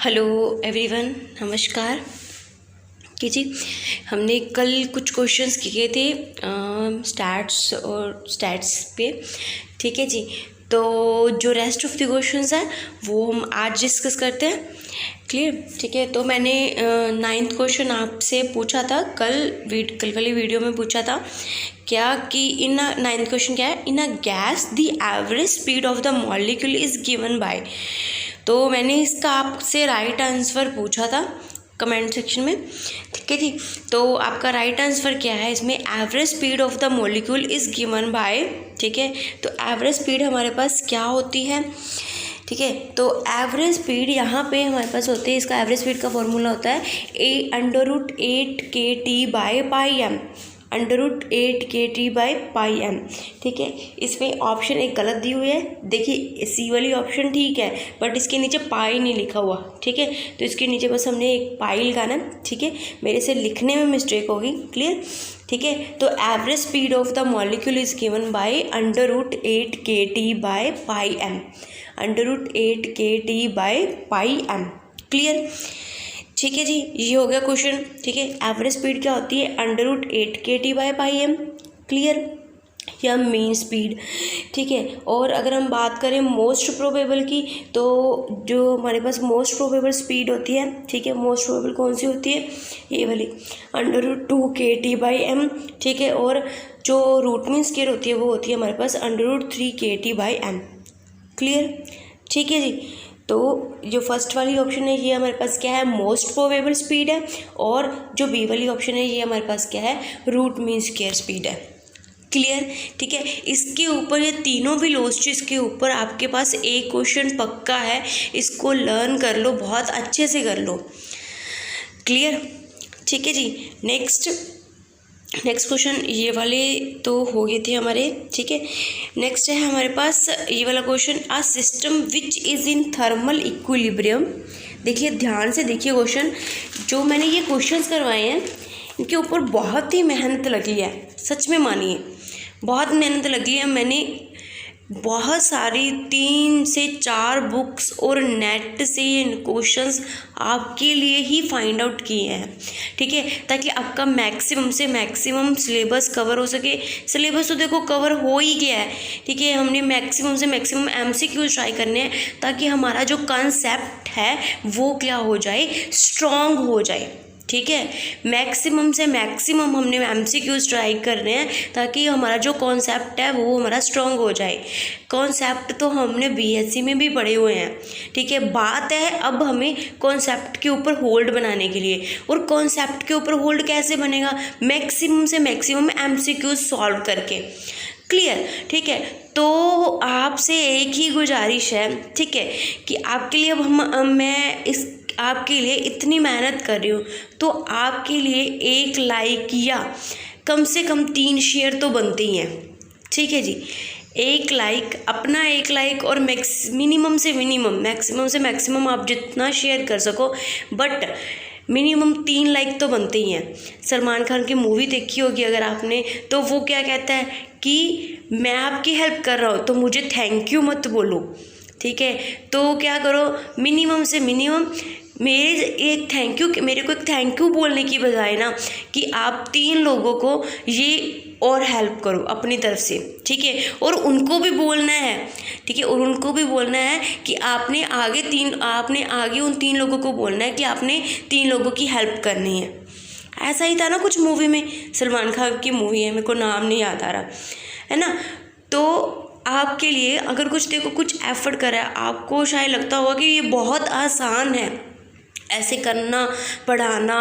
Hello everyone, नमस्कार। कि जी हमने कल कुछ क्वेश्चंस किए थे स्टैट्स पे, ठीक है जी। तो जो रेस्ट ऑफ द क्वेश्चंस हैं वो हम आज डिस्कस करते हैं। क्लियर, ठीक है। तो मैंने 9th क्वेश्चन आपसे पूछा था कल वाली वीडियो में पूछा था क्या कि इन 9th क्वेश्चन क्या है, in a gas the average speed of the molecule is given by. तो मैंने इसका आपसे राइट आंसर पूछा था कमेंट सेक्शन में, ठीक है जी। तो आपका राइट आंसर क्या है इसमें, average speed of the molecule is given by, ठीक है। तो एवरेज स्पीड हमारे पास क्या होती है, ठीक है। तो एवरेज स्पीड यहाँ पे हमारे पास होती है, इसका एवरेज स्पीड का फॉर्मूला होता है √8 kT/πm, √8 kT/πm, ठीक है। इसमें ऑप्शन एक गलत दी हुई है, देखिए सी वाली ऑप्शन ठीक है बट इसके नीचे पाई नहीं लिखा हुआ, ठीक है। तो इसके नीचे बस हमने एक पाई लगाना, ठीक है। मेरे से लिखने में मिस्टेक होगी, क्लियर, ठीक है। तो average speed of the molecule is given bye √8 kT/πm, √8 kT/πm, clear, ठीक है जी। ये हो गया क्वेश्चन, ठीक है। एवरेज स्पीड क्या होती है, √8 kT/πm, क्लियर, या मीन स्पीड, ठीक है। और अगर हम बात करें मोस्ट प्रोबेबल की, तो जो हमारे पास मोस्ट प्रोबेबल स्पीड होती है, ठीक है, मोस्ट प्रोबेबल कौन सी होती है, ये वाली √2 kT/m, ठीक है। और जो रूट मीन स्क्वायर होती है वो होती है हमारे पास √3 kT/m, क्लियर, ठीक है जी। तो जो फर्स्ट वाली ऑप्शन है ये हमारे पास क्या है, मोस्ट प्रोबेबल स्पीड है, और जो बी वाली ऑप्शन है ये हमारे पास क्या है, रूट मीन स्क्वायर स्पीड है, क्लियर, ठीक है। इसके ऊपर ये तीनों वेलोसिटीज के ऊपर आपके पास एक क्वेश्चन पक्का है, इसको लर्न कर लो, बहुत अच्छे से कर लो, क्लियर, ठीक है जी। नेक्स्ट क्वेश्चन ये वाले तो हो गए थे हमारे, ठीक है। नेक्स्ट है हमारे पास ये वाला question, a system which is in thermal equilibrium. देखिए ध्यान से देखिए क्वेश्चन, जो मैंने ये क्वेश्चंस करवाए हैं इनके ऊपर बहुत ही मेहनत लगी है, सच में मानिए बहुत मेहनत लगी है। मैंने बहुत सारी 3 से 4 बुक्स और नेट से ये क्वेश्चंस आपके लिए ही फाइंड आउट किए हैं, ठीक है, ताकि आपका मैक्सिमम से मैक्सिमम सिलेबस कवर हो सके। सिलेबस तो देखो कवर हो ही गया है, ठीक है। हमने मैक्सिमम से मैक्सिमम MCQ ट्राई करने हैं ताकि हमारा जो कंसेप्ट है वो क्या हो जाए, स्ट्रॉन्ग हो जाए, ठीक है। मैक्सिमम से मैक्सिमम हमने MCQs ट्राई कर रहे हैं ताकि हमारा जो कॉन्सेप्ट है वो हमारा स्ट्रॉन्ग हो जाए। कॉन्सेप्ट तो हमने BSc में भी पढ़े हुए हैं, ठीक है। बात है अब हमें कॉन्सेप्ट के ऊपर होल्ड बनाने के लिए, और कॉन्सेप्ट के ऊपर होल्ड कैसे बनेगा, मैक्सिमम से मैक्सिमम MCQs सॉल्व करके, क्लियर, ठीक है। तो आपसे एक ही गुजारिश है, ठीक है, कि आपके लिए अब मैं इस आपके लिए इतनी मेहनत कर रही हूँ तो आपके लिए 1 लाइक या कम से कम 3 शेयर तो बनते ही हैं, ठीक है जी। 1 लाइक, अपना 1 लाइक, और मिनिमम से मिनिमम, मैक्सिमम से मैक्सिमम आप जितना शेयर कर सको, बट मिनिमम 3 लाइक तो बनते ही हैं। सलमान खान की मूवी देखी होगी अगर आपने, तो वो क्या कहता है कि मैं आपकी हेल्प कर रहा हूँ तो मुझे थैंक यू मत बोलो, ठीक है। तो क्या करो, मिनिमम से मिनिमम मेरे को एक थैंक यू बोलने की बजाय ना कि आप 3 लोगों को ये और हेल्प करो अपनी तरफ से, ठीक है। और उनको भी बोलना है, ठीक है, और उनको भी बोलना है कि आपने आगे उन 3 लोगों को बोलना है कि आपने 3 लोगों की हेल्प करनी है। ऐसा ही था ना कुछ मूवी में, सलमान खान की मूवी है, मेरे को नाम नहीं याद आ रहा है ना। तो आपके लिए अगर कुछ एफर्ट करा है, आपको शायद लगता होगा कि ये बहुत आसान है, ऐसे करना पढ़ाना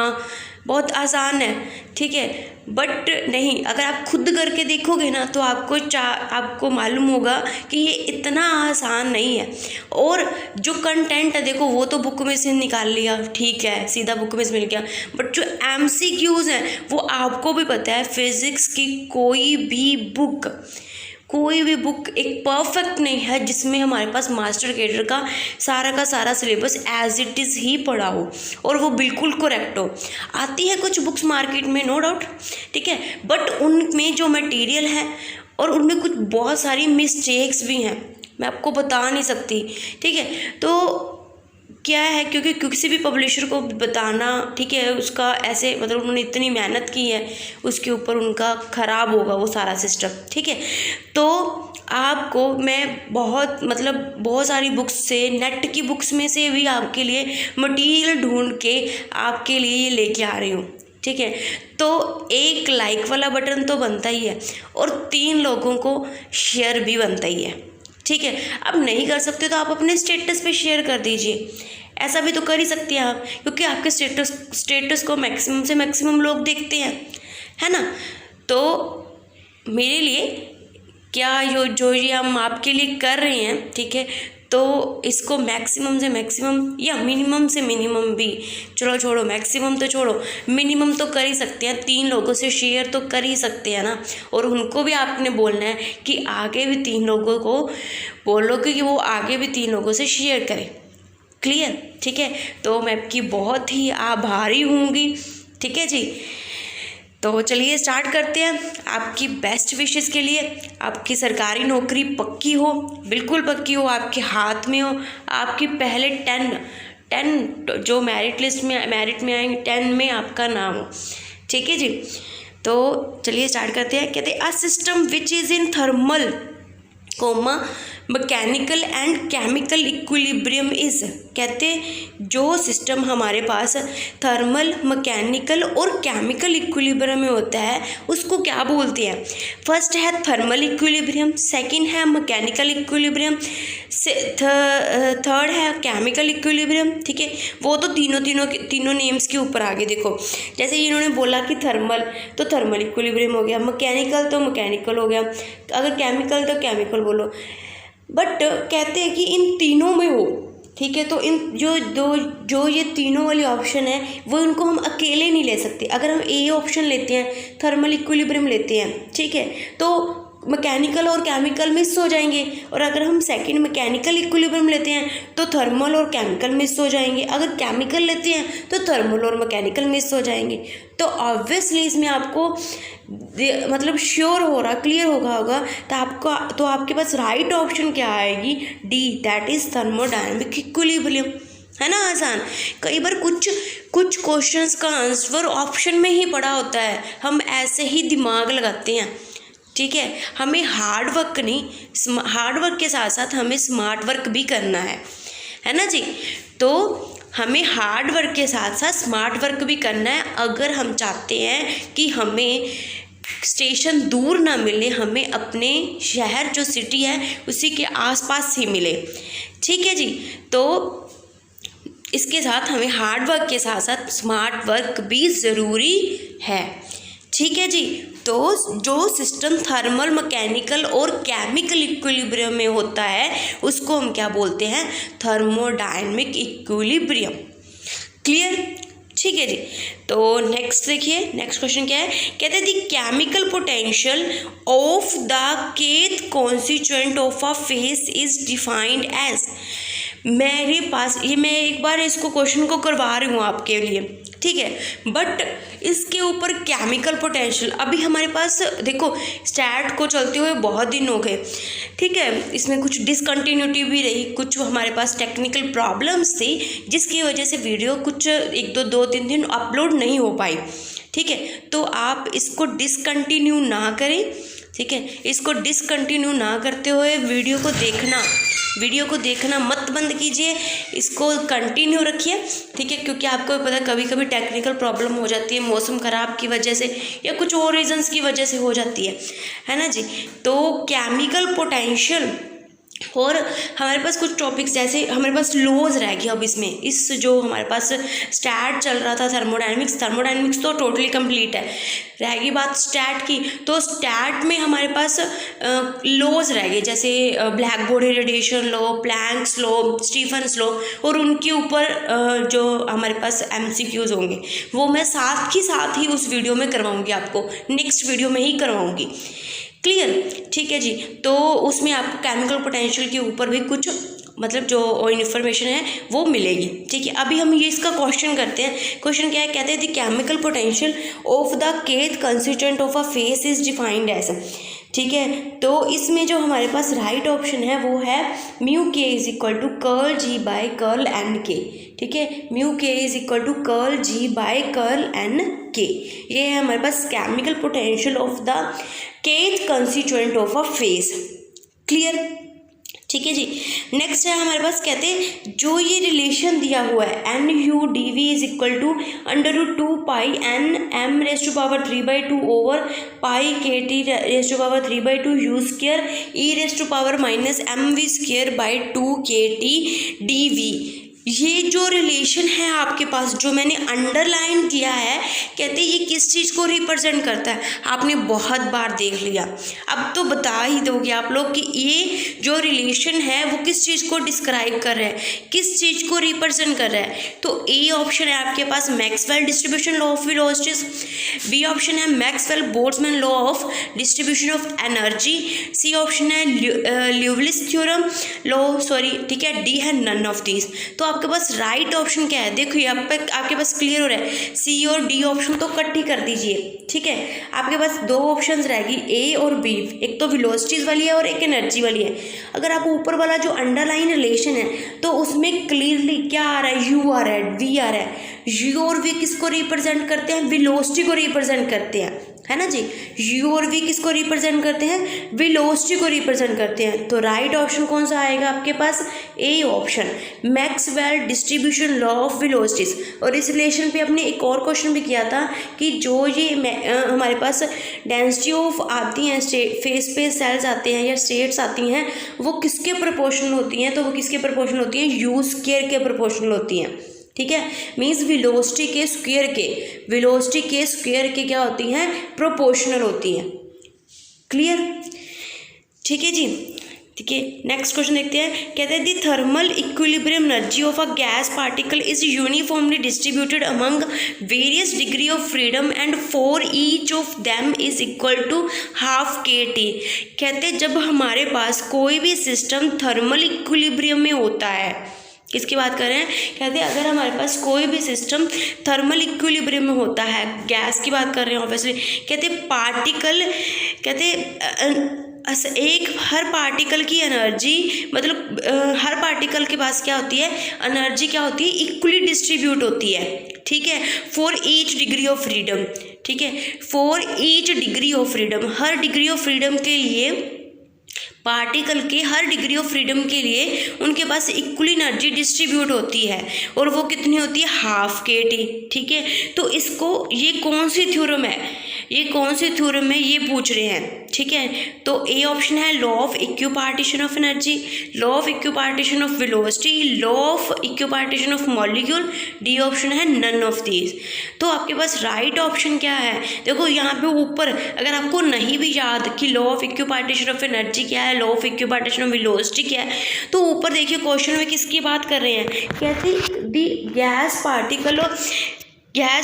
बहुत आसान है, ठीक है, बट नहीं, अगर आप खुद करके देखोगे ना तो आपको मालूम होगा कि ये इतना आसान नहीं है। और जो कंटेंट है देखो वो तो बुक में से निकाल लिया, ठीक है, सीधा बुक में से मिल गया, बट जो MCQs हैं वो आपको भी पता है, फिज़िक्स की कोई भी बुक एक परफेक्ट नहीं है जिसमें हमारे पास मास्टर कैडर का सारा सिलेबस एज इट इज़ ही पढ़ा हो और वो बिल्कुल करेक्ट हो। आती है कुछ बुक्स मार्केट में, नो डाउट, ठीक है, बट उनमें जो मटेरियल है और उनमें कुछ बहुत सारी मिस्टेक्स भी हैं, मैं आपको बता नहीं सकती, ठीक है। तो क्या है, क्योंकि किसी भी पब्लिशर को बताना, ठीक है, उसका ऐसे मतलब उन्होंने इतनी मेहनत की है उसके ऊपर, उनका ख़राब होगा वो सारा सिस्टम, ठीक है। तो आपको मैं बहुत सारी बुक्स से, नेट की बुक्स में से भी आपके लिए मटेरियल ढूंढ के आपके लिए ये लेके आ रही हूँ, ठीक है। तो एक लाइक वाला बटन तो बनता ही है और 3 लोगों को शेयर भी बनता ही है, ठीक है। अब नहीं कर सकते तो आप अपने स्टेटस पे शेयर कर दीजिए, ऐसा भी तो कर ही सकती हैं आप, क्योंकि आपके स्टेटस को मैक्सिमम से मैक्सिमम लोग देखते हैं, है ना। तो मेरे लिए क्या जो ये हम आपके लिए कर रहे हैं, ठीक है, तो इसको मैक्सिमम से मैक्सिमम या मिनिमम से मिनिमम भी, चलो छोड़ो मैक्सिमम तो छोड़ो, मिनिमम तो कर ही सकते हैं, 3 लोगों से शेयर तो कर ही सकते हैं ना। और उनको भी आपने बोलना है कि आगे भी 3 लोगों को बोलो कि वो आगे भी 3 लोगों से शेयर करें, क्लियर, ठीक है। तो मैं आपकी बहुत ही आभारी होंगी, ठीक है जी। तो चलिए स्टार्ट करते हैं। आपकी बेस्ट विशेस के लिए, आपकी सरकारी नौकरी पक्की हो, बिल्कुल पक्की हो, आपके हाथ में हो, आपकी पहले 10 जो मेरिट में आएंगे 10 में आपका नाम हो, ठीक है जी। तो चलिए स्टार्ट करते हैं। कहते हैं a system which is in thermal mechanical and chemical equilibrium is, कहते जो सिस्टम हमारे पास थर्मल, मैकेनिकल और केमिकल इक्विलिब्रियम में होता है उसको क्या बोलते हैं। फर्स्ट है थर्मल इक्विलिब्रियम, सेकंड है मैकेनिकल इक्विलिब्रियम, थर्ड है केमिकल इक्विलिब्रियम, ठीक है। वो तो तीनों नेम्स के ऊपर आगे देखो, जैसे इन्होंने बोला कि थर्मल तो थर्मल इक्विलिब्रियम हो गया, मैकेनिकल तो मैकेनिकल हो गया, अगर केमिकल तो केमिकल बोलो, बट कहते हैं कि इन तीनों में हो, ठीक है। तो इन जो ये तीनों वाली ऑप्शन है वो इनको हम अकेले नहीं ले सकते। अगर हम ए ऑप्शन लेते हैं, थर्मल इक्विलिब्रियम लेते हैं, ठीक है, तो मैकेनिकल और केमिकल मिस हो जाएंगे, और अगर हम सेकंड मैकेनिकल इक्विलिब्रियम लेते हैं तो थर्मल और केमिकल मिस हो जाएंगे, अगर केमिकल लेते हैं तो थर्मल और मैकेनिकल मिस हो जाएंगे। तो ऑब्वियसली इसमें आपको मतलब श्योर हो रहा, क्लियर होगा तो आपके पास राइट ऑप्शन क्या आएगी, D, that is thermodynamic equilibrium, है ना। आसान, कई बार कुछ क्वेश्चंस का आंसर ऑप्शन में ही पड़ा होता है, हम ऐसे ही दिमाग लगाते हैं, ठीक है। हमें हार्ड वर्क के साथ साथ हमें स्मार्ट वर्क भी करना है ना जी। तो हमें हार्ड वर्क के साथ साथ स्मार्ट वर्क भी करना है, अगर हम चाहते हैं कि हमें स्टेशन दूर ना मिले, हमें अपने शहर जो सिटी है उसी के आसपास ही मिले, ठीक है जी। तो इसके साथ हमें हार्ड वर्क के साथ साथ स्मार्ट वर्क भी ज़रूरी है, ठीक है जी। तो जो सिस्टम थर्मल, मैकेनिकल और केमिकल इक्विलिब्रियम में होता है उसको हम क्या बोलते हैं, थर्मोडायनेमिक इक्विलिब्रियम, क्लियर, ठीक है जी। तो नेक्स्ट देखिए, नेक्स्ट क्वेश्चन क्या है, कहते हैं the chemical potential of the kth constituent of a phase is defined as, मेरे पास ये, मैं एक बार इसको क्वेश्चन को करवा रही हूँ आपके लिए, ठीक है, बट इसके ऊपर केमिकल पोटेंशियल अभी हमारे पास देखो स्टैट को चलते हुए बहुत दिन हो गए, ठीक है। इसमें कुछ डिसकंटिन्यूटी भी रही, कुछ हमारे पास टेक्निकल प्रॉब्लम्स थी जिसकी वजह से वीडियो कुछ 1-2-3 दिन अपलोड नहीं हो पाई, ठीक है। तो आप इसको डिसकंटिन्यू ना करें, ठीक है, इसको डिसकंटिन्यू ना करते हुए वीडियो को देखना मत बंद कीजिए, इसको कंटिन्यू रखिए, ठीक है, क्योंकि आपको पता है कभी कभी टेक्निकल प्रॉब्लम हो जाती है, मौसम ख़राब की वजह से या कुछ और रीजंस की वजह से हो जाती है ना जी। तो केमिकल पोटेंशियल और हमारे पास कुछ टॉपिक्स जैसे हमारे पास लॉज रह गया अब इसमें, इस जो हमारे पास स्टैट चल रहा था थर्मोडायनेमिक्स तो टोटली कंप्लीट है, रह गई बात स्टैट की। तो स्टैट में हमारे पास लॉज रह गए जैसे black body radiation law, Planck's law, Stefan's law, और उनके ऊपर जो हमारे पास MCQs होंगे वो मैं साथ ही उस वीडियो में करवाऊँगी, आपको नेक्स्ट वीडियो में ही करवाऊँगी, क्लियर, ठीक है जी। तो उसमें आपको केमिकल पोटेंशियल के ऊपर भी कुछ मतलब जो इन्फॉर्मेशन है वो मिलेगी, ठीक है। अभी हम ये इसका क्वेश्चन करते हैं। क्वेश्चन क्या है, कहते हैं the chemical potential of the kth constituent of a phase is defined as, ठीक है। तो इसमें जो हमारे पास राइट ऑप्शन है वो है mu k is equal to curl g by curl n k. ठीक है, mu k is equal to curl g by curl n k. ये है हमारे पास chemical potential of the kth constituent of a phase. Clear, ठीक है जी। Next है हमारे पास, कहते हैं जो ये रिलेशन दिया हुआ है n u d v is equal to under root 2 pi n m raise to power 3/2 over pi k t raise to power 3/2 u square e raise to power minus m v square by 2 k T D we. ये जो relation है आपके पास, जो मैंने underline किया है, कहते हैं ये किस चीज़ को रिप्रेजेंट करता है। आपने बहुत बार देख लिया, अब तो बता ही दोगे आप लोग कि ये जो रिलेशन है वो किस चीज़ को डिस्क्राइब कर रहा है, किस चीज़ को रिप्रेजेंट कर रहा है। तो ए ऑप्शन है आपके पास Maxwell distribution law of velocities, B option है Maxwell Boltzmann law of distribution of energy, C option है ल्यूविस थ्योरम लॉ, सॉरी ठीक है, डी है नन ऑफ दीज। तो आपके पास राइट ऑप्शन क्या है, देखो यहाँ पे आपके पास क्लियर हो रहा है, सी और डी ऑप्शन तो इकट्ठी कर दीजिए। ठीक है, आपके पास दो ऑप्शंस रहेगी ए और बी, एक तो वेलोसिटीज वाली है और एक एनर्जी वाली है। अगर आप ऊपर वाला जो अंडरलाइन रिलेशन है तो उसमें क्लियरली क्या आ रहा है, यू आ रहा है, वी आ रहा है। यू और वी किसको रिप्रेजेंट करते हैं, वेलोसिटी को रिप्रेजेंट करते हैं, है ना जी। यू और वी किसको रिप्रेजेंट करते हैं, वेलोसिटी को रिप्रेजेंट करते हैं। तो राइट ऑप्शन कौन सा आएगा आपके पास, A option Maxwell distribution law of velocities. और इस रिलेशन पे अपने एक और क्वेश्चन भी किया था कि जो ये हमारे पास डेंसिटी ऑफ आती हैं फेस पे सेल्स आते हैं या स्टेट्स आती हैं, वो किसके प्रोपोर्शनल होती हैं, तो वो किसके प्रोपोर्शनल होती हैं, यू स्क्वायर के प्रोपोर्शनल होती हैं। ठीक है, मीन्स वेलोसिटी के स्क्वायर के क्या होती हैं, प्रोपोर्शनल होती हैं। क्लियर, ठीक है जी। ठीक है, नेक्स्ट क्वेश्चन देखते हैं। कहते हैं the thermal equilibrium energy of a gas particle is uniformly distributed among various degree of freedom and for each of them is equal to half K T. कहते हैं जब हमारे पास कोई भी सिस्टम थर्मल इक्विलिब्रियम में होता है, किसकी बात कर रहे हैं, कहते हैं अगर हमारे पास कोई भी सिस्टम थर्मल इक्विलिब्रियम में होता है, गैस की बात कर रहे हैं ऑब्वियसली, कहते हैं पार्टिकल, कहते एक हर पार्टिकल की एनर्जी, मतलब हर पार्टिकल के पास क्या होती है, एनर्जी क्या होती है, इक्वली डिस्ट्रीब्यूट होती है। ठीक है, for each degree of freedom. ठीक है, for each degree of freedom, her degree of freedom के लिए, पार्टिकल के हर डिग्री ऑफ फ्रीडम के लिए उनके पास इक्वली एनर्जी डिस्ट्रीब्यूट होती है, और वो कितनी होती है, हाफ के टी। ठीक है, तो इसको, ये कौन सी थ्योरम है, ये कौन सी थ्योरम है, ये पूछ रहे हैं। ठीक है, तो ए ऑप्शन है law of equipartition of energy, law of equipartition of velocity, law of equipartition of molecule, D option है नन ऑफ दीज। तो आपके पास राइट ऑप्शन क्या है, देखो यहाँ पे ऊपर, अगर आपको नहीं भी याद कि law of equipartition of energy क्या है, law of equipartition of velocity क्या है, तो ऊपर देखिए क्वेश्चन में किसकी बात कर रहे हैं, कहते दी गैस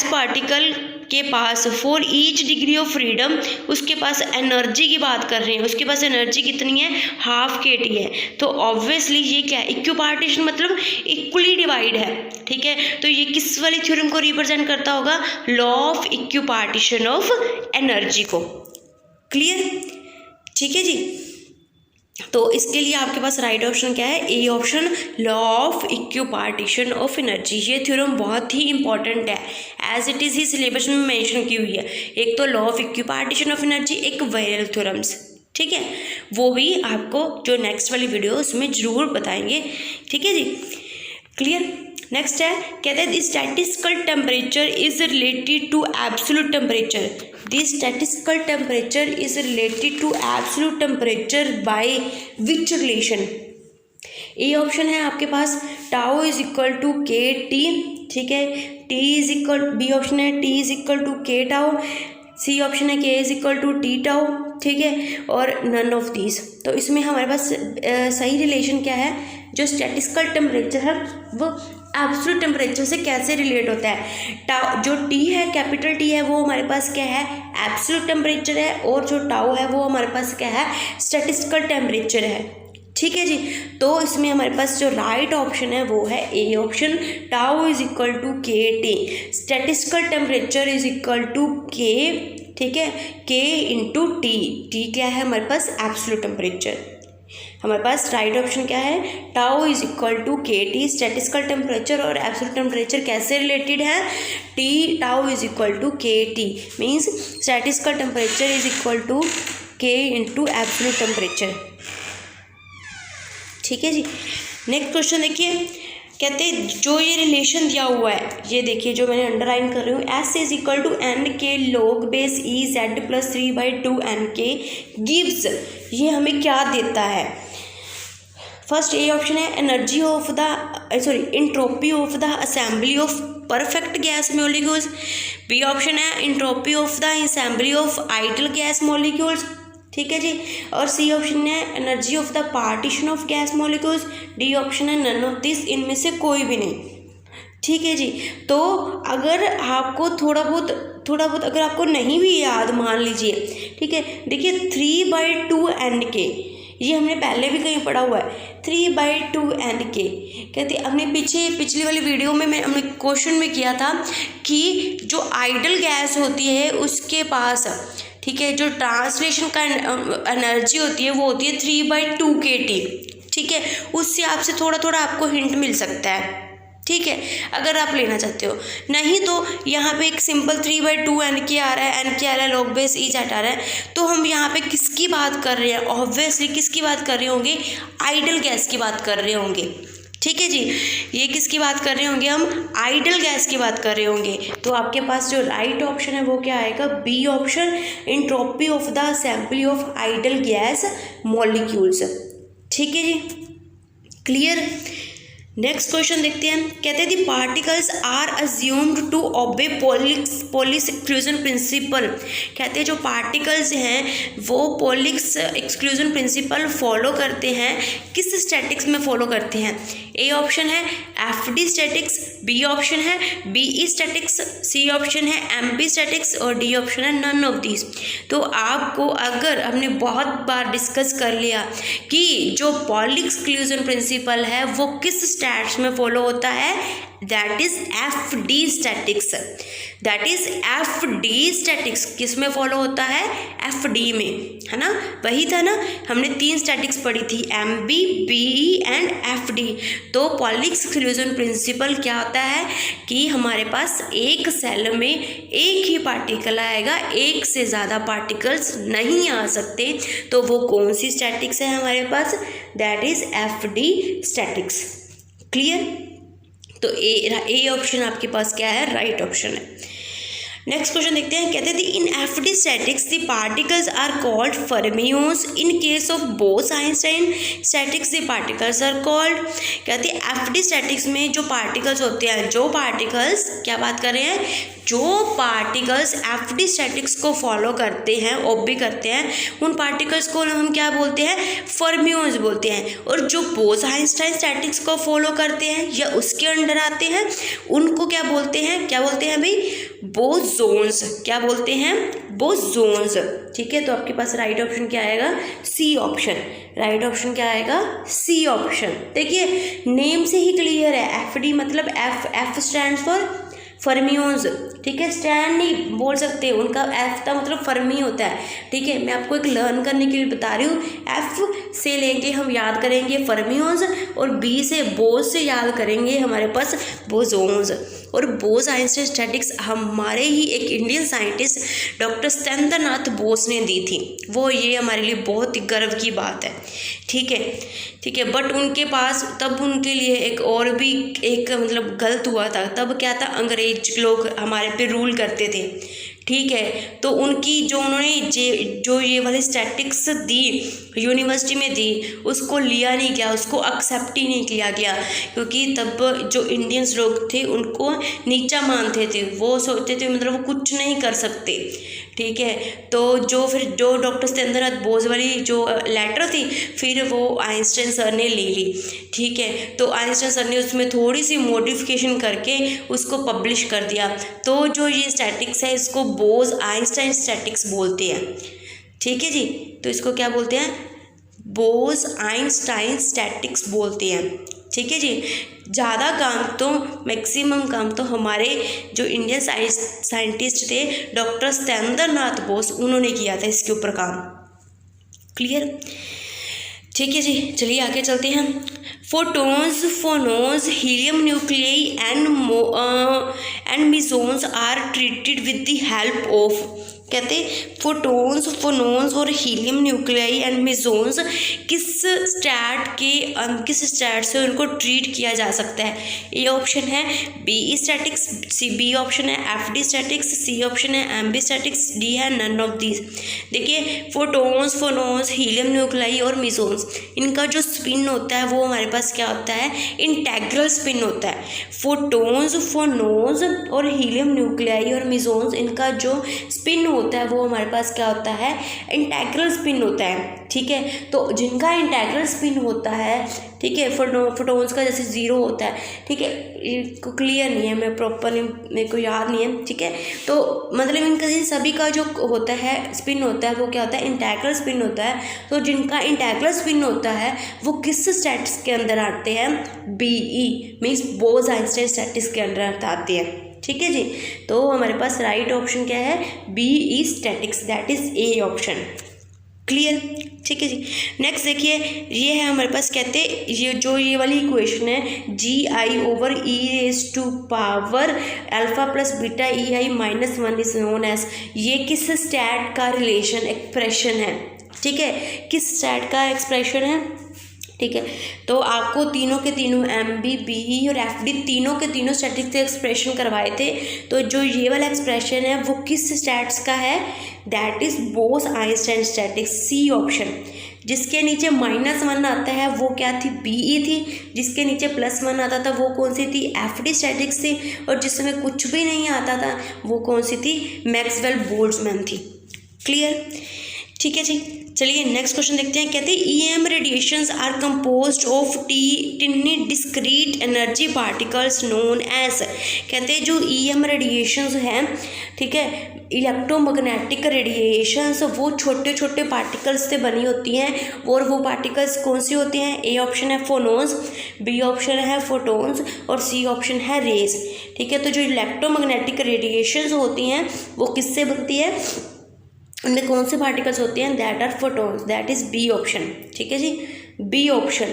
पार्टिकल के पास for each degree of freedom, उसके पास एनर्जी की बात कर रहे हैं, उसके पास एनर्जी कितनी है, हाफ के टी है। तो ऑब्वियसली ये क्या है, इक्विपार्टीशन मतलब इक्वली डिवाइड है। ठीक है, तो ये किस वाली थ्योरम को रिप्रेजेंट करता होगा, law of equipartition of energy को। क्लियर, ठीक है जी। तो इसके लिए आपके पास राइट ऑप्शन क्या है, A option, law of equipartition of energy. ये थ्योरम बहुत ही इंपॉर्टेंट है, एज इट इज़ ही सिलेबस में मेंशन की हुई है। एक तो law of equipartition of energy, एक वेरल थ्योरम्स। ठीक है, वो भी आपको जो नेक्स्ट वाली वीडियो उसमें ज़रूर बताएंगे। ठीक है जी, क्लियर। नेक्स्ट है, कहते हैं the statistical temperature is related to absolute temperature. The statistical temperature is related to absolute temperature by which relation. A option है आपके पास टाउ इज इक्वल टू के टी। ठीक है, T is equal, B option है T is equal to K tau, C option है K is equal to T tau. ठीक है, और नन ऑफ दीज। तो इसमें हमारे पास सही रिलेशन क्या है, जो स्टैटिस्टिकल टेम्परेचर है वो एब्सोल्यूट टेम्परेचर से कैसे रिलेट होता है। टाउ, जो टी है, कैपिटल टी है, वो हमारे पास क्या है, एब्सोल्यूट टेम्परेचर है, और जो टाउ है वो हमारे पास क्या है, स्टैटिस्टिकल टेम्परेचर है। ठीक है जी, तो इसमें हमारे पास जो राइट ऑप्शन है वो है A option, tau is equal to के T, statistical temperature is equal to k ठीक है, K इंटू टी। टी क्या है हमारे पास? Absolute temperature. हमारे पास राइट ऑप्शन क्या है? टाउ इज इक्वल टू के टी। स्टैटिस्टिकल टेम्परेचर और एब्सोल्यूट टेम्परेचर कैसे रिलेटेड है? T tau is equal to के T, means statistical temperature is equal to K into absolute temperature. ठीक है जी। नेक्स्ट क्वेश्चन देखिए, कहते हैं जो ये रिलेशन दिया हुआ है, ये देखिए जो मैंने अंडरलाइन कर रही हूँ, S is equal to N K log base e Z plus 3/2 N K gives, ये हमें क्या देता है? फर्स्ट ए ऑप्शन है energy of the entropy of the assembly of perfect gas molecules. B option है entropy of the assembly of ideal gas molecules. ठीक है जी। और सी ऑप्शन है energy of the partition of gas molecules. D option है none of this, इनमें से कोई भी नहीं। ठीक है जी। तो अगर आपको थोड़ा बहुत अगर आपको नहीं भी याद, मान लीजिए, ठीक है, देखिए 3/2 एन के, ये हमने पहले भी कहीं पढ़ा हुआ है, 3/2 एन के। कहते हमने पिछली वाली वीडियो में हमने क्वेश्चन में किया था कि जो आइडल गैस होती है उसके पास, ठीक है, जो ट्रांसलेशन का एनर्जी होती है वो होती है 3/2 kT। ठीक है, उससे आपसे थोड़ा आपको हिंट मिल सकता है। ठीक है, अगर आप लेना चाहते हो। नहीं तो यहाँ पे एक सिंपल 3/2 एन के आ रहा है, एन के आ रहा है, लॉग बेस ई जेड आ रहा है, तो हम यहाँ पे किसकी बात कर रहे हैं? ऑब्वियसली किसकी बात कर रहे होंगे? आइडल गैस की बात कर रहे होंगे। ठीक है जी, ये किसकी बात कर रहे होंगे? हम आइडल गैस की बात कर रहे होंगे। तो आपके पास जो राइट ऑप्शन है वो क्या आएगा? B option, entropy of the assembly of ideal gas molecules. ठीक है जी, क्लियर। नेक्स्ट क्वेश्चन देखते हैं। कहते हैं the particles are assumed to obey Pauli's exclusion principle. कहते हैं जो पार्टिकल्स हैं वो पॉलिश एक्सक्लूजन प्रिंसिपल फॉलो करते हैं, किस स्टैटिक्स में फॉलो करते हैं? ए ऑप्शन है एफडी स्टैटिक्स, बी ऑप्शन है बीई स्टैटिक्स, सी ऑप्शन है एमपी स्टैटिक्स और डी ऑप्शन है नन ऑफ दीज। तो आपको अगर हमने बहुत बार डिस्कस कर लिया कि जो पॉलिश एक्सक्लूजन प्रिंसिपल है वो किस स्टैट्स में फॉलो होता है, that is FD statics. That is FD statics किस में फॉलो होता है? एफडी में, है ना? वही था ना, हमने 3 स्टैटिक्स पढ़ी थी, एमबी, बीई एंड एफडी। तो पॉलिश एक्सक्लूजन प्रिंसिपल क्या होता है कि हमारे पास एक सेल में एक ही पार्टिकल आएगा, एक से ज़्यादा पार्टिकल्स नहीं आ सकते। तो वो कौन सी स्टैटिक्स है हमारे पास? That is FD statistics. Clear. तो ए ऑप्शन आपके पास क्या है? राइट ऑप्शन है। नेक्स्ट क्वेश्चन देखते हैं। कहते हैं in FD statistics the particles are called fermions. In case of Bose Einstein statistics the particles are called. कहते हैं एफडी स्टैटिक्स में जो पार्टिकल्स होते हैं, जो पार्टिकल्स, क्या बात कर रहे हैं, जो पार्टिकल्स एफडी स्टैटिक्स को फॉलो करते हैं, ओबे करते हैं, उन पार्टिकल्स को हम क्या बोलते हैं? फर्मियोन्स बोलते हैं। और जो बोस-आइंस्टाइन स्टैटिक्स को फॉलो करते हैं या उसके अंडर आते हैं, उनको क्या बोलते हैं? क्या बोलते हैं भाई? बोसोन्स। क्या बोलते हैं? बोसोन्स। ठीक है, तो आपके पास राइट ऑप्शन क्या आएगा? C option. राइट ऑप्शन क्या आएगा? C option. देखिए नेम से ही क्लियर है, एफडी मतलब एफ स्टैंड्स फॉर फर्मियोन्स। ठीक है, स्टैंड नहीं बोल सकते, उनका एफ का मतलब फर्मी होता है। ठीक है, मैं आपको एक लर्न करने के लिए बता रही हूँ। एफ से लेंगे हम याद करेंगे फर्मियोन्स, और बी से बोस से याद करेंगे हमारे पास बोसोन्स। और बोस-आइंस्टाइन स्टैटिक्स हमारे ही एक Indian scientist doctor Satyendranath Bose ने दी थी। वो ये हमारे लिए बहुत ही गर्व की बात है। ठीक है, बट उनके पास तब उनके लिए एक और भी एक मतलब गलत हुआ था। तब क्या था, अंग्रेज लोग हमारे पे रूल करते थे। ठीक है, तो उनकी जो उन्होंने जो ये वाली स्टैटिक्स दी, यूनिवर्सिटी में दी, उसको लिया नहीं गया, उसको एक्सेप्ट ही नहीं किया गया, क्योंकि तब जो इंडियंस लोग थे उनको नीचा मानते थे। वो सोचते थे मतलब वो कुछ नहीं कर सकते। ठीक है, तो जो डॉक्टर सत्येंद्रनाथ बोस वाली जो लेटर थी, फिर वो आइंस्टाइन सर ने ले ली। ठीक है, तो आइंस्टाइन सर ने उसमें थोड़ी सी मॉडिफिकेशन करके उसको पब्लिश कर दिया। तो जो ये स्टैटिक्स है इसको बोस-आइंस्टाइन स्टैटिक्स बोलते हैं। ठीक है जी, तो इसको क्या बोलते हैं? बोस-आइंस्टाइन स्टैटिक्स बोलते हैं। ठीक है जी। ज़्यादा काम तो मैक्सिमम काम तो हमारे जो इंडियन साइंटिस्ट थे डॉक्टर सत्येंद्रनाथ बोस, उन्होंने किया था इसके ऊपर काम। क्लियर, ठीक है जी। चलिए आगे चलते हैं। Photons, phonons, helium nuclei and mesons are treated with the help of, कहते फोटॉन्स, फोनोन्स और हीलियम न्यूक्लियाई एंड मिसोन्स किस स्टैट से उनको ट्रीट किया जा सकता है? ए ऑप्शन है बी स्टैटिक्स, बी ऑप्शन है एफडी स्टैटिक्स, सी ऑप्शन है एमबी स्टैटिक्स, डी है नन ऑफ दीज। देखिए फोटॉन्स, फोनोन्स, हीलियम न्यूक्लियाई और मिसोन्स, इनका जो स्पिन होता है वो हमारे पास क्या होता है? इंटेग्रल स्पिन होता है। फोटॉन्स, फोनोन्स और हीलियम न्यूक्लियाई और मिसोन्स, इनका जो स्पिन होता है वो हमारे पास क्या होता है? इंटेग्रल स्पिन होता है। ठीक है, तो जिनका इंटेग्रल स्पिन होता है, ठीक है, फोटॉन्स का जैसे 0 होता है, ठीक है, ये क्लियर नहीं है, मैं प्रॉपरली मेरे को याद नहीं है, ठीक है, तो मतलब इनका सभी का जो होता है स्पिन होता है वो क्या होता है? इंटेग्रल स्पिन होता है। तो जिनका इंटेग्रल स्पिन होता है वो किस स्टैटिक्स के अंदर आते हैं? बीई मीन्स बोस-आइंस्टाइन स्टैटिक्स के अंदर आते हैं। ठीक है जी, तो हमारे पास राइट ऑप्शन क्या है? B statics, that is A option. Clear, ठीक है जी। नेक्स्ट देखिए, ये है हमारे पास, कहते ये वाली इक्वेशन है GI/e⁻⁴ alpha plus beta EI-1 is known as, ये किस स्टैट का रिलेशन एक्सप्रेशन है? ठीक है, किस स्टैट का एक्सप्रेशन है? ठीक है, तो आपको तीनों के तीनों MB, BE और FD तीनों के तीनों स्टैटिक्स से एक्सप्रेशन करवाए थे। तो जो ये वाला एक्सप्रेशन है वो किस स्टैट्स का है? That is Bose Einstein statistics, C option. जिसके नीचे -1 आता है वो क्या थी? BE थी। जिसके नीचे +1 आता था वो कौन सी थी? FD स्टैटिक्स थी। और जिसमें कुछ भी नहीं आता था वो कौन सी थी? मैक्सवेल-बोल्ट्जमैन थी। क्लियर, ठीक है जी। चलिए नेक्स्ट क्वेश्चन देखते हैं। कहते हैं EM radiations are composed of tiny discrete energy particles known as, कहते हैं जो EM रेडिएशंस हैं, ठीक है, इलेक्ट्रोमैग्नेटिक रेडिएशंस, वो छोटे छोटे पार्टिकल्स से बनी होती हैं। और वो पार्टिकल्स कौन सी होते हैं? ए ऑप्शन है फोनोन्स, बी ऑप्शन है फोटोन्स और सी ऑप्शन है रेज। ठीक है, तो जो इलेक्ट्रोमैग्नेटिक रेडिएशंस होती हैं वो किससे बनती है? उनमें कौन से पार्टिकल्स होते हैं? That are photons, that is B option. ठीक है जी, बी ऑप्शन।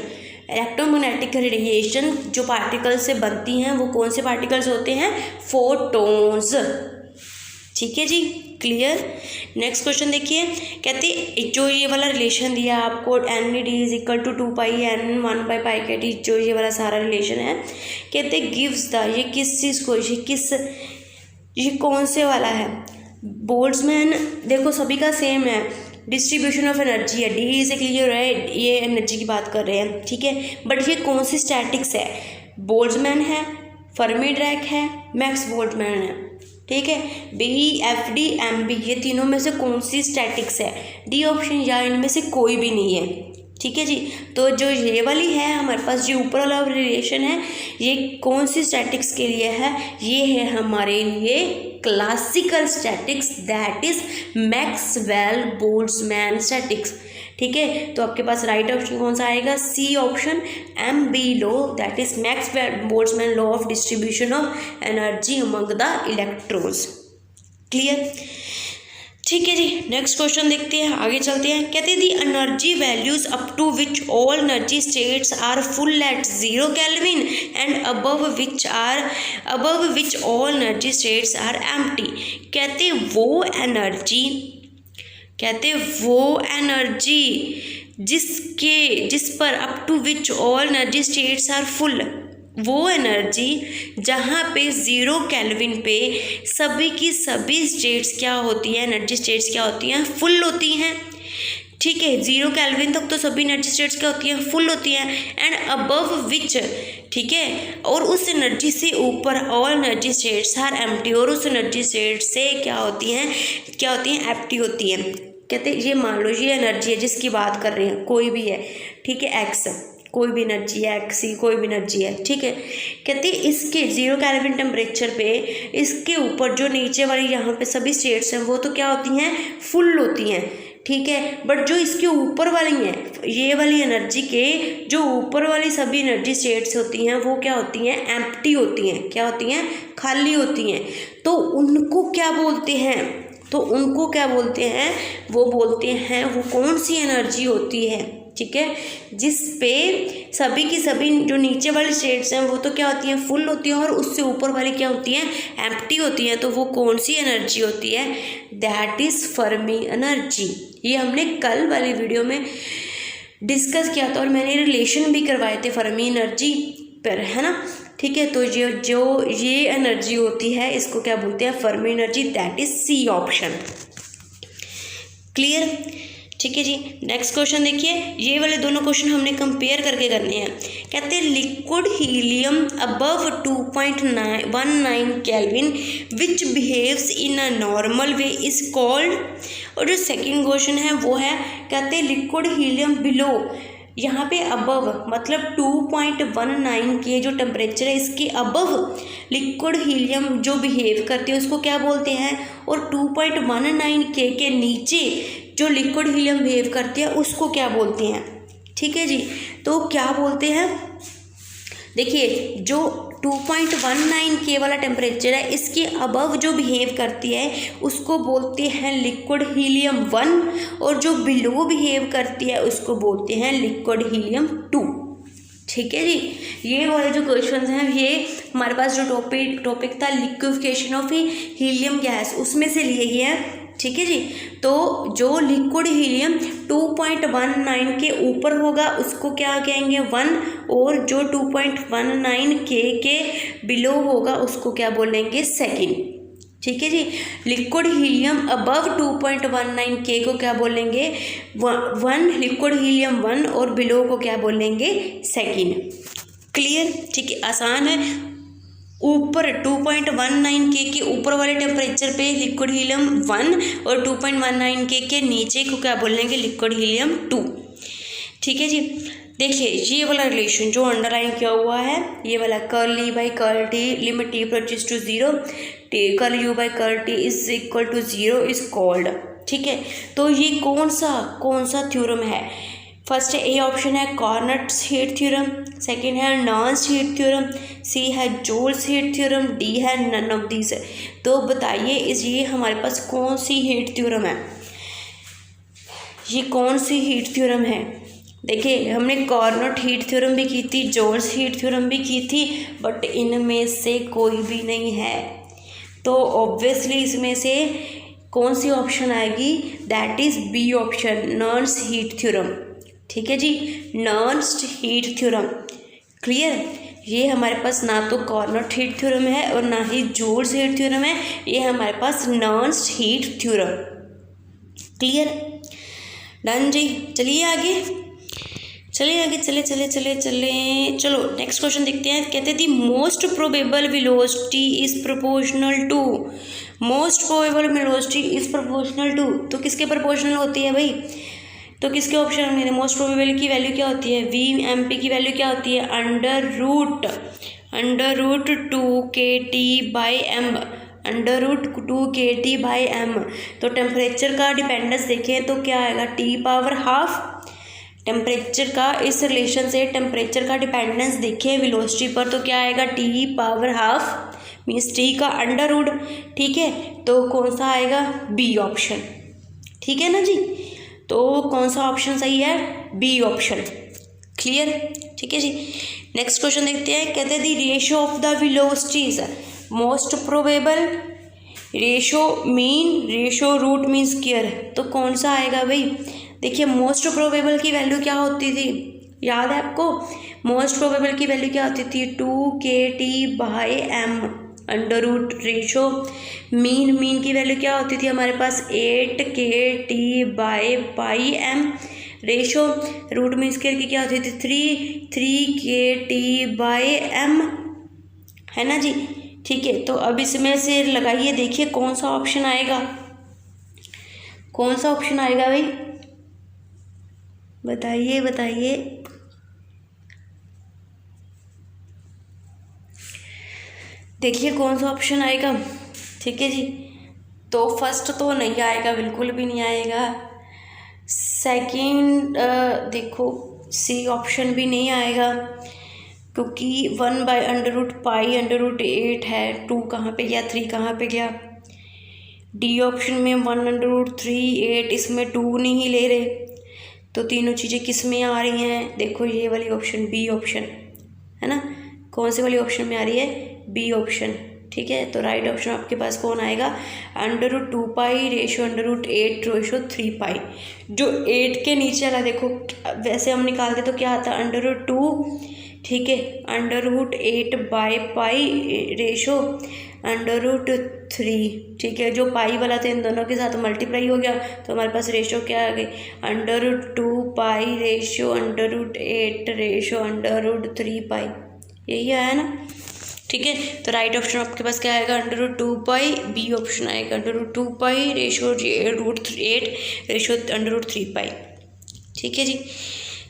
इलेक्ट्रोमैग्नेटिक रेडिएशन जो पार्टिकल्स से बनती हैं वो कौन से पार्टिकल्स होते हैं? फोटॉन्स। ठीक है जी, क्लियर। नेक्स्ट क्वेश्चन देखिए, कहते जो ये वाला रिलेशन दिया आपको ND = 2πN1/π/t, जो ये वाला सारा रिलेशन है, कहते गिव्स द, ये किस चीज़ को, ये कौन से वाला है? बोल्ट्जमैन, देखो सभी का सेम है, डिस्ट्रीब्यूशन ऑफ एनर्जी है, डी से क्लियर है, ये एनर्जी की बात कर रहे हैं। ठीक है, बट ये कौन सी स्टैटिक्स है? बोल्ट्जमैन है, फर्मी ड्रैक है, मैक्स बोल्ट्जमैन है। ठीक है, BE, FD, MB, ये तीनों में से कौन सी स्टैटिक्स है? डी ऑप्शन, या इनमें से कोई भी नहीं है। ठीक है जी, तो जो ये वाली है हमारे पास, जो ऊपर वाला रिलेशन है, ये कौन सी स्टैटिक्स के लिए है? ये है हमारे लिए classical statics, that is Maxwell-Boltzmann statics. ठीक है, तो आपके पास राइट ऑप्शन कौन सा आएगा? C option, MB law, that is Maxwell Boltzmann law of distribution of energy among the electrons. Clear, ठीक है जी। नेक्स्ट क्वेश्चन देखते हैं, आगे चलते हैं। कहते हैं the energy values up to which all energy states are full at 0 kelvin and above which all energy states are empty. कहते वो एनर्जी जिस पर up to which all energy states are full, वो एनर्जी जहाँ पे 0 kelvin पे सभी की सभी स्टेट्स क्या होती है? एनर्जी स्टेट्स क्या होती हैं? फुल होती हैं। ठीक है, 0 केल्विन तक तो सभी एनर्जी स्टेट्स क्या होती हैं? फुल होती हैं। एंड अबव विच, ठीक है, और उस एनर्जी से ऊपर all energy states are empty, और उस एनर्जी स्टेट से क्या होती हैं? एम्प्टी होती हैं। कहते ये मान लो ये एनर्जी है जिसकी बात कर रहे हैं, कोई भी है, ठीक है, एक्स, कोई भी एनर्जी है, एक्सी कोई भी एनर्जी है। ठीक है, कहते हैं इसके 0 केल्विन टेम्परेचर पे इसके ऊपर जो नीचे वाली यहाँ पे सभी स्टेट्स हैं वो तो क्या होती हैं? फुल होती हैं। ठीक है। बट जो इसके ऊपर वाली हैं, ये वाली एनर्जी के जो ऊपर वाली सभी एनर्जी स्टेट्स होती हैं वो क्या होती हैं, एम्प्टी होती हैं। क्या होती हैं, खाली होती हैं। तो उनको क्या बोलते हैं, तो उनको क्या बोलते हैं, वो बोलते हैं, वो कौन सी एनर्जी होती है, ठीक है, जिस पे सभी की सभी जो नीचे वाली स्टेट्स हैं वो तो क्या होती हैं, फुल होती हैं, और उससे ऊपर वाली क्या होती हैं, एम्प्टी होती हैं। तो वो कौन सी एनर्जी होती है, दैट इज़ फर्मी एनर्जी। ये हमने कल वाली वीडियो में डिस्कस किया था और मैंने रिलेशन भी करवाए थे फर्मी एनर्जी पर, है ना, ठीक है। तो जो ये एनर्जी होती है इसको क्या बोलते हैं, Fermi energy, that is C option. Clear, ठीक है जी। नेक्स्ट क्वेश्चन देखिए, ये वाले दोनों क्वेश्चन हमने कंपेयर करके करने हैं। कहते हैं liquid helium above 2.19 kelvin which behaves in a normal way is called. और जो सेकंड क्वेश्चन है वो है, कहते हैं लिक्विड हीलियम बिलो, यहाँ पे अबव मतलब 2.19 के जो टेम्परेचर है इसके अबव लिक्विड हीलियम जो बिहेव करती है उसको क्या बोलते हैं, और 2.19 के नीचे जो लिक्विड हीलियम बिहेव करती है उसको क्या बोलते हैं, ठीक है जी। तो क्या बोलते हैं, देखिए जो 2.19 के वाला टेम्परेचर है इसके अबव जो बिहेव करती है उसको बोलते हैं लिक्विड हीलियम 1, और जो बिलो बिहेव करती है उसको बोलते हैं लिक्विड हीलियम 2, ठीक है जी। ये वाले जो क्वेश्चन हैं ये हमारे पास जो टॉपिक था लिक्विफिकेशन ऑफ हीलियम गैस उसमें से लिए गए हैं, ठीक है जी। तो जो लिक्विड हीलियम 2.19 के ऊपर होगा उसको क्या कहेंगे, 1, और जो 2.19 के बिलो होगा उसको क्या बोलेंगे, सेकंड, ठीक है जी। लिक्विड हीलियम अबव 2.19 के को क्या बोलेंगे, 1, लिक्विड हीलियम 1, और बिलो को क्या बोलेंगे, सेकंड। क्लियर, ठीक है, आसान है। ऊपर 2.19 के ऊपर वाले टेम्परेचर पे लिक्विड हीलियम 1 और 2.19 के नीचे को क्या बोलेंगे, लिक्विड हीलियम 2, ठीक है जी। देखिए ये वाला रिलेशन जो अंडरलाइन किया हुआ है, ये वाला curl E by curl T limit T approaches to 0 curl U by curl T is equal to 0 is called, ठीक है। तो ये कौन सा थ्योरम है, फर्स्ट ए ऑप्शन है कॉर्नट्स हीट थ्योरम, सेकंड है नर्न्स हीट थ्योरम, सी है जोल्स हीट थ्योरम, डी है नन ऑफ दीज। तो बताइए ये हमारे पास कौन सी हीट थ्योरम है, ये कौन सी हीट थ्योरम है। देखिए हमने कॉर्नट हीट थ्योरम भी की थी, जोल्स हीट थ्योरम भी की थी, बट इनमें से कोई भी नहीं है। तो ऑब्वियसली इसमें से कौन सी ऑप्शन आएगी, that is B option, Nernst's heat theorem, ठीक है जी, नर्न्स हीट थ्योरम। क्लियर, ये हमारे पास ना तो कॉर्नट हीट थ्योरम है और ना ही जोल्स हीट थ्योरम है, ये हमारे पास Nernst heat theorem. Clear, done जी। चलिए आगे चलो नेक्स्ट क्वेश्चन देखते हैं। कहते हैं the most probable velocity is proportional to, most probable velocity is proportional to, तो किसके प्रोपोर्शनल होती है भाई, तो किसके ऑप्शन में मोस्ट प्रोबेबल की वैल्यू क्या होती है, वी एम पी की वैल्यू क्या होती है, अंडर रूट 2 KT/m। तो टेम्परेचर का डिपेंडेंस देखें तो क्या आएगा, T⁻½ टेम्परेचर का, इस रिलेशन से टेम्परेचर का डिपेंडेंस देखें वेलोसिटी पर तो क्या आएगा, T⁻½ मीन्स T का अंडर रूट, ठीक है। तो कौन सा आएगा, बी ऑप्शन, ठीक है ना जी। तो कौन सा ऑप्शन सही है, बी ऑप्शन। क्लियर, ठीक है जी। नेक्स्ट क्वेश्चन देखते हैं। कहते हैं the ratio of the velocities most probable, ratio root mean square, तो कौन सा आएगा भाई। देखिए मोस्ट प्रोबेबल की वैल्यू क्या होती थी, याद है आपको, मोस्ट प्रोबेबल की वैल्यू क्या होती थी, 2KT/m under root ratio. Mean की वैल्यू क्या होती थी हमारे पास, 8KT/m ratio. Root mean square की क्या होती थी, 3KT/m, है ना जी, ठीक है। तो अब इसमें से लगाइए, देखिए कौन सा ऑप्शन आएगा, कौन सा ऑप्शन आएगा भाई, बताइए। देखिए कौन सा ऑप्शन आएगा, ठीक है जी। तो फर्स्ट तो नहीं आएगा, बिल्कुल भी नहीं आएगा। सेकंड देखो सी ऑप्शन भी नहीं आएगा, क्योंकि 1/√π√8 है। 2 कहाँ पे गया, 3 कहाँ पे गया। डी ऑप्शन में 1/√3/8, इसमें 2 नहीं ले रहे, तो तीनों चीज़ें किस में आ रही हैं, देखो ये वाली ऑप्शन बी ऑप्शन है ना। कौन सी वाली ऑप्शन में आ रही है, बी ऑप्शन, ठीक है। तो राइट ऑप्शन आपके पास कौन आएगा, √2π/8/3π। जो 8 के नीचे वाला देखो, वैसे हम निकालते तो क्या आता, √2, ठीक है, √8/π/√3, ठीक है। जो पाई वाला था इन दोनों के साथ मल्टीप्लाई हो गया, तो हमारे पास रेशो क्या आ गई, √2π/8/√3π, यही आया ना, ठीक है। तो राइट ऑप्शन आपके पास क्या आएगा, √2π, बी ऑप्शन आएगा, √2π/8/√3π, ठीक है जी,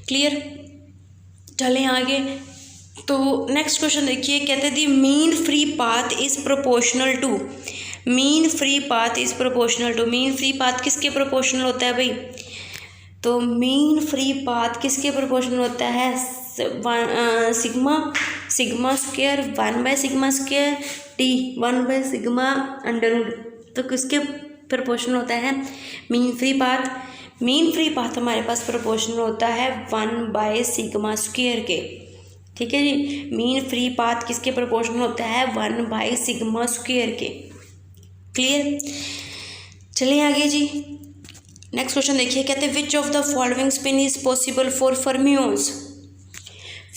क्लियर। चलें आगे। तो नेक्स्ट क्वेश्चन देखिए, कहते हैं the mean free path is proportional to, mean free path is proportional to, mean free path किसके प्रोपोर्शनल होता है भाई, तो मीन फ्री पाथ किसके प्रोपोर्शनल होता है, सिग्मा स्क्वायर 1/σ² टी 1/σ√, तो किसके प्रोपोर्शनल होता है, mean free path. Mean free path हमारे पास प्रोपोर्शनल होता है 1/σ² के, ठीक है जी। मीन फ्री पाथ किसके प्रोपोर्शनल होता है, 1/σ² के, क्लियर। चलिए आगे जी, नेक्स्ट क्वेश्चन देखिए, कहते हैं which of the following spin is possible for fermions,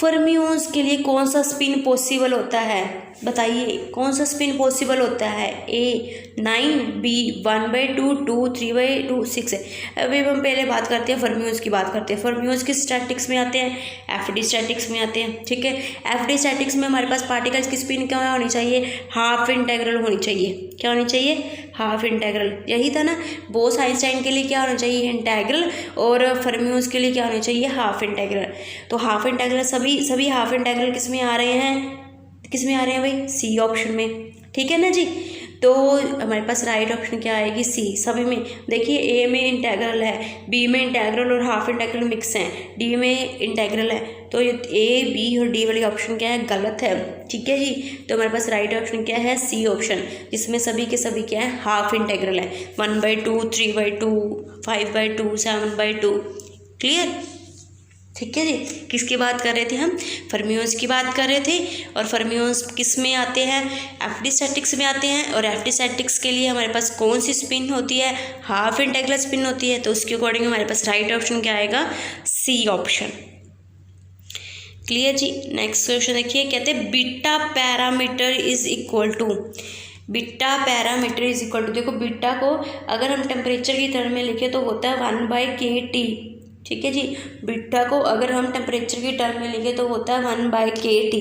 fermions के लिए कौन सा स्पिन पॉसिबल होता है, बताइए कौन सा स्पिन पॉसिबल होता है, ए 9, बी 1/2, 2 3/2 6 है। अभी हम पहले बात करते हैं फर्मियोन्स की, बात करते हैं फर्मियोन्स किस स्टैटिक्स में आते हैं, एफडी स्टैटिक्स में आते हैं, ठीक है। एफडी स्टैटिक्स में हमारे पास पार्टिकल्स की स्पिन क्या होनी चाहिए, हाफ इंटेग्रल होनी चाहिए, क्या होनी चाहिए, हाफ इंटेग्रल, यही था ना। बोस आइंस्टाइन के लिए क्या होना चाहिए, इंटेग्रल, और फर्मियोन्स के लिए क्या होना चाहिए, हाफ इंटेग्रल। तो हाफ इंटेग्रल सभी हाफ इंटेग्रल किस में आ रहे हैं, किस में आ रहे हैं भाई, सी ऑप्शन में, ठीक है ना जी। तो हमारे पास राइट ऑप्शन क्या आएगी, सी सभी में। देखिए ए में इंटेग्रल है, बी में इंटेग्रल और हाफ इंटेग्रल मिक्स हैं, डी में इंटेग्रल है, तो ये ए बी और डी वाली ऑप्शन क्या है, गलत है, ठीक है जी। तो हमारे पास राइट ऑप्शन क्या है, सी ऑप्शन, जिसमें सभी के सभी क्या है, हाफ इंटेग्रल है, 1/2 3/2 5/2 7/2, क्लियर, ठीक है जी। किसकी बात कर रहे थे हम, फर्मियोन्स की बात कर रहे थे। और फर्मियोन्स किस में आते हैं, एफडी स्टैटिक्स में आते हैं। और एफडी स्टैटिक्स के लिए हमारे पास कौन सी स्पिन होती है, हाफ इंटेग्रल स्पिन होती है। तो उसके अकॉर्डिंग हमारे पास राइट ऑप्शन क्या आएगा, सी ऑप्शन, क्लियर जी। नेक्स्ट क्वेश्चन देखिए, कहते हैं beta parameter is equal to, beta parameter is equal to, देखो बीटा को अगर हम टेम्परेचर की टर्म में लिखे तो होता है 1/kT, ठीक है जी। बीटा को अगर हम टेम्परेचर की टर्म में लिखे तो होता है 1/kT।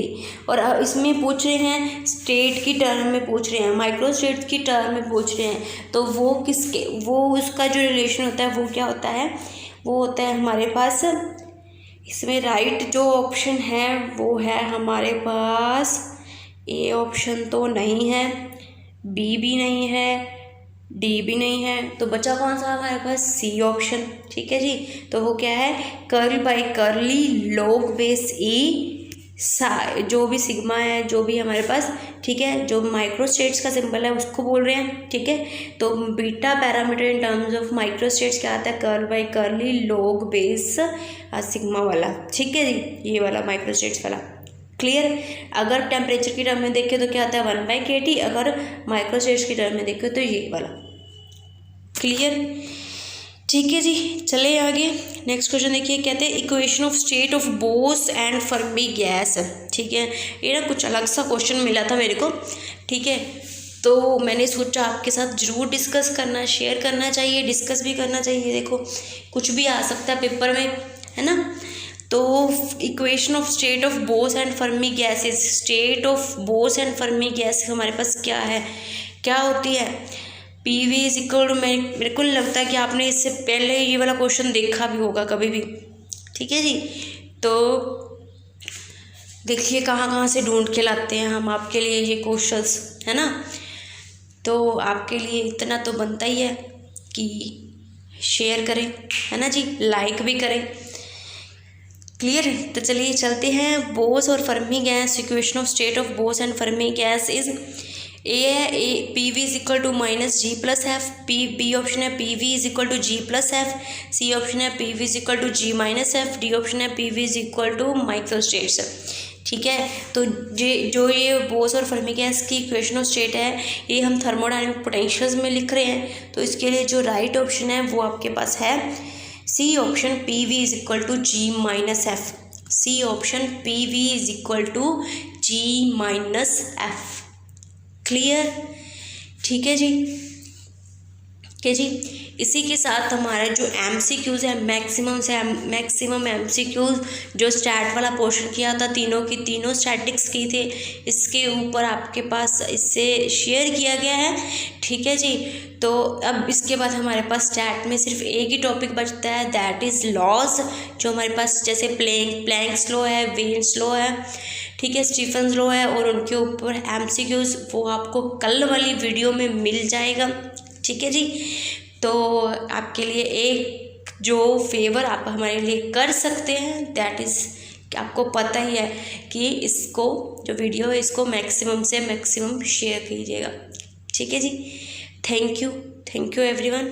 और इसमें पूछ रहे हैं स्टेट की टर्म में पूछ रहे हैं, माइक्रो स्टेट की टर्म में पूछ रहे हैं, तो वो किसके, वो उसका जो रिलेशन होता है वो क्या होता है, वो होता है हमारे पास, इसमें राइट जो ऑप्शन है वो है हमारे पास, ए ऑप्शन तो नहीं है, बी भी नहीं है, डी भी नहीं है, तो बचा कौन सा हमारे पास, सी ऑप्शन, ठीक है जी। तो वो क्या है, curl by curly log base e, जो भी सिग्मा है, जो भी हमारे पास, ठीक है, जो माइक्रो स्टेट्स का सिंबल है उसको बोल रहे हैं, ठीक है। तो beta parameter in terms of micro states क्या आता है, curl by curly log base sigma वाला, ठीक है जी, ये वाला माइक्रो स्टेट्स वाला, क्लियर। अगर टेम्परेचर की टर्म में देखें तो क्या आता है 1/kT, अगर माइक्रो स्टेट्स की टर्म में देखें तो ये वाला, क्लियर, ठीक है जी। चले आगे, नेक्स्ट क्वेश्चन देखिए, कहते हैं equation of state of Bose and Fermi gas, ठीक है। ये ना कुछ अलग सा क्वेश्चन मिला था मेरे को, ठीक है, तो मैंने सोचा आपके साथ ज़रूर डिस्कस करना, शेयर करना चाहिए, डिस्कस भी करना चाहिए। देखो कुछ भी आ सकता है पेपर में, है ना। तो equation of state of Bose and Fermi gases, state of Bose and Fermi gas हमारे पास क्या है, क्या होती है, PV इज इक्वल टू, मेरे को लगता है कि आपने इससे पहले ये वाला क्वेश्चन देखा भी होगा कभी भी, ठीक है जी। तो देखिए कहाँ से ढूंढ के लाते हैं हम आपके लिए ये क्वेश्चंस, है ना। तो आपके लिए इतना तो बनता ही है कि शेयर करें, है ना जी, लाइक भी करें। क्लियर है? तो चलिए चलते हैं। बोस और Fermi gas, equation of state of Bose and Fermi gas is A है, A P V is equal to minus G plus F, B option है P V is equal to G plus F, C option है P V is equal to G minus F, D option है P V is equal to micro states. ठीक है, तो जो ये बोस और Fermi gas की इक्वेशन ऑफ स्टेट है ये हम थर्मोडायनेमिक पोटेंशियल्स में लिख रहे हैं, तो इसके लिए जो राइट ऑप्शन है वो आपके पास है C option P V is equal to G minus F. C option P V is equal to G minus F. Clear? ठीक है जी, के जी। इसी के साथ हमारा जो MCQs है, मैक्सिमम MCQs जो स्टैट वाला पोर्शन किया था, तीनों की तीनों स्टैटिक्स की थे, इसके ऊपर आपके पास इससे शेयर किया गया है। ठीक है जी, तो अब इसके बाद हमारे पास स्टैट में सिर्फ एक ही टॉपिक बचता है, दैट इज़ लॉज, जो हमारे पास जैसे प्लैंक्स लॉ है, वेन्स लॉ है, ठीक है, स्टीफन्स लॉ है, और उनके ऊपर MCQs वो आपको कल वाली वीडियो में मिल जाएगा। ठीक है जी, तो आपके लिए एक जो फेवर आप हमारे लिए कर सकते हैं दैट इज़ कि आपको पता ही है कि इसको जो वीडियो है इसको मैक्सिमम से मैक्सिमम शेयर कीजिएगा। ठीक है जी, थैंक यू एवरीवन।